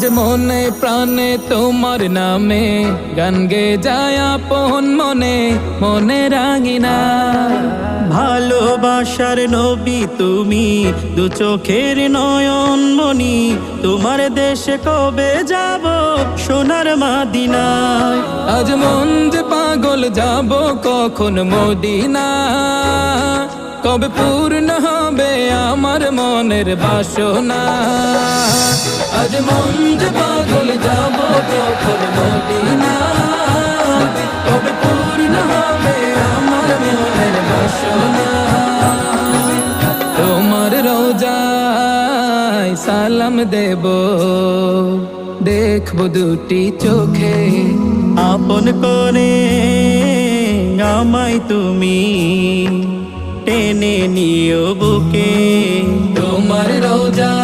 আজ মনে প্রাণে তোমার নামে গান গে যায় আপন মনে মনে রাঙিনা। ভালোবাসার নবী তুমি, দু চোখের নয়ন মনি, তোমার দেশে কবে যাব সোনার মাদিনায়। আজ মন যে পাগল যাব কখন মদিনা, কবে পূর্ণ হবে আমার মনের বাসনা। আজ মন যে পাগল যাব কখন মদিনা, কবে পূর্ণ হবে আমার মনের বাসনা। তোমার রোজায় সালাম দেব, দেখবো দুটি চোখে, আপন করে আমায় তুমি টেনে নিও বুকে। তোমার রোজা